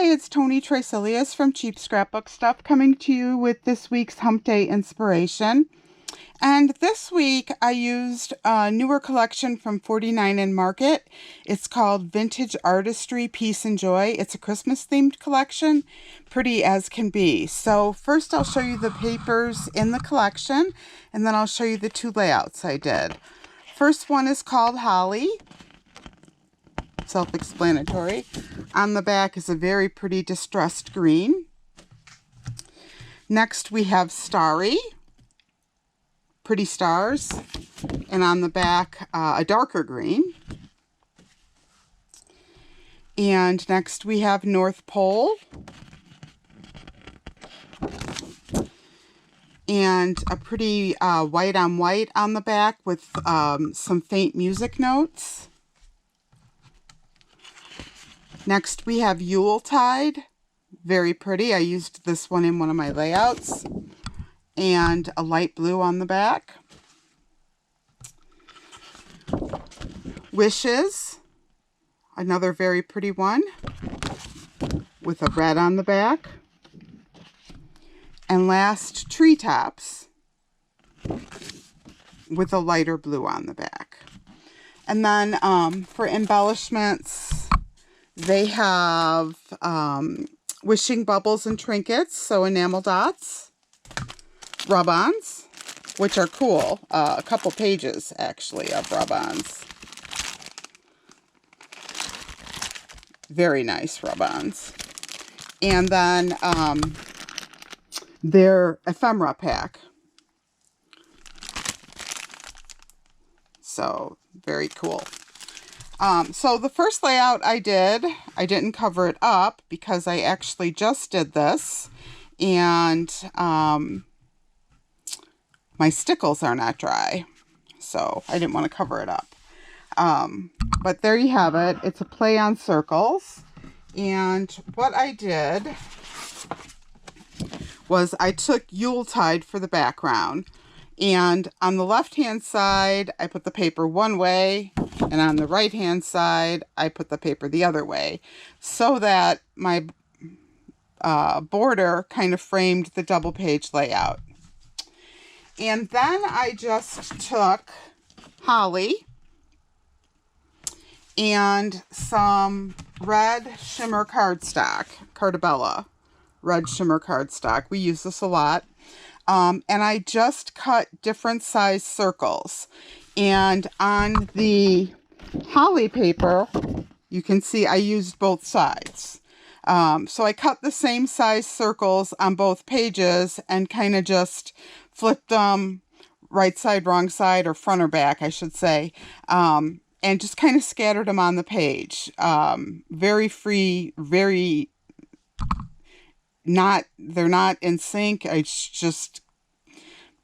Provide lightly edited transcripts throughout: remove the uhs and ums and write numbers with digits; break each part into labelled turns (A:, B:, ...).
A: Hi, it's Tony Trisilius from Cheap Scrapbook Stuff coming to you with this week's Hump Day inspiration. And this week I used a newer collection from 49 and Market. It's called Vintage Artistry, Peace and Joy. It's a Christmas themed collection, pretty as can be. So first I'll show you the papers in the collection, and then I'll show you the two layouts I did. First one is called Holly. Self-explanatory. On the back is a very pretty distressed green. Next we have Starry, pretty stars, and on the back a darker green. And next we have North Pole, and a pretty white on white on the back with some faint music notes. Next we have Yuletide, very pretty. I used this one in one of my layouts, and a light blue on the back. Wishes, another very pretty one with a red on the back. And last, Treetops with a lighter blue on the back. And then for embellishments, they have Wishing Bubbles and Trinkets, so enamel dots, rub-ons, which are cool. A couple pages, actually, of rub-ons. Very nice rub-ons. And then their ephemera pack. So, very cool. So the first layout I didn't cover it up because I actually just did this, and my stickles are not dry, so I didn't want to cover it up. But there you have it. It's a play on circles, and what I did was I took Yuletide for the background, and on the left hand side I put the paper one way, and on the right hand side I put the paper the other way, so that my border kind of framed the double page layout. And then I just took Holly and some red shimmer cardstock, Carta red shimmer cardstock. We use this a lot. And I just cut different size circles. And on the Holly paper, you can see I used both sides. So I cut the same size circles on both pages and kind of just flipped them right side, wrong side, or front or back, I should say. And just kind of scattered them on the page. Very free, very they're not in sync. I just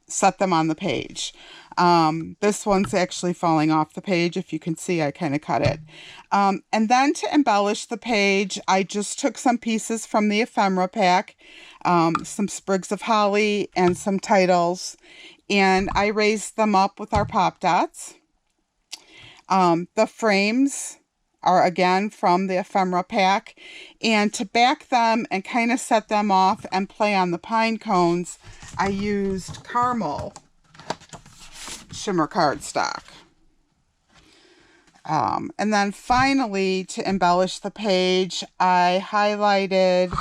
A: set them on the page. This one's actually falling off the page. If you can see, I kind of cut it. And then to embellish the page, I just took some pieces from the ephemera pack, some sprigs of holly and some titles, and I raised them up with our pop dots. The frames are again from the ephemera pack, and to back them and kind of set them off and play on the pine cones, I used Carmel shimmer cardstock. And then finally, to embellish the page, I highlighted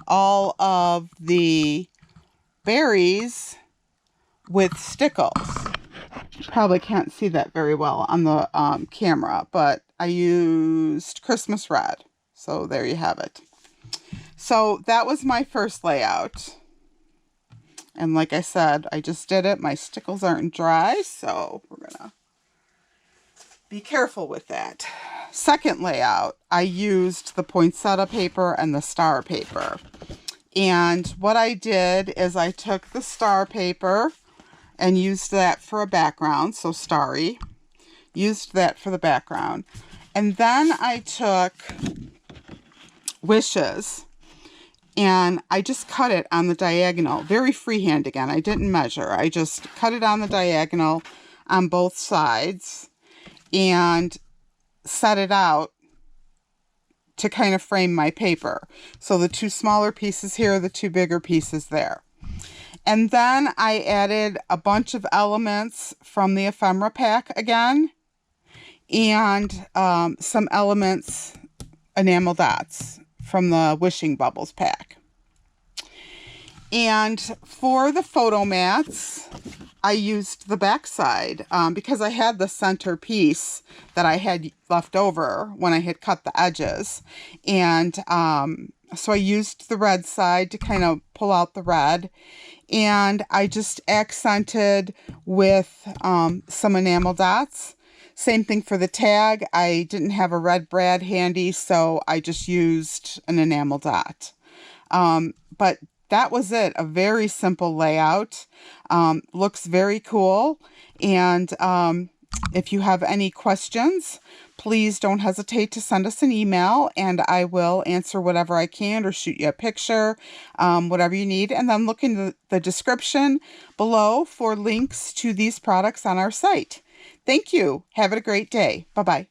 A: all of the berries with Stickles. You probably can't see that very well on the camera, but I used Christmas red. So there you have it. So that was my first layout. And like I said, I just did it. My stickles aren't dry, so we're going to be careful with that. Second layout, I used the poinsettia paper and the star paper. And what I did is I took the star paper and used that for a background, so Starry. Used that for the background. And then I took Wishes, and I just cut it on the diagonal. Very freehand again. I didn't measure. I just cut it on the diagonal on both sides and set it out to kind of frame my paper. So the 2 smaller pieces here, the 2 bigger pieces there. And then I added a bunch of elements from the ephemera pack again, and some elements, enamel dots, from the Wishing Bubbles pack. And for the photo mats, I used the back side because I had the center piece that I had left over when I had cut the edges. And so I used the red side to kind of pull out the red. And I just accented with some enamel dots. Same thing for the tag. I didn't have a red brad handy, so I just used an enamel dot. But that was it. A very simple layout. Looks very cool. And if you have any questions, please don't hesitate to send us an email, and I will answer whatever I can or shoot you a picture, whatever you need. And then look in the description below for links to these products on our site. Thank you. Have a great day. Bye-bye.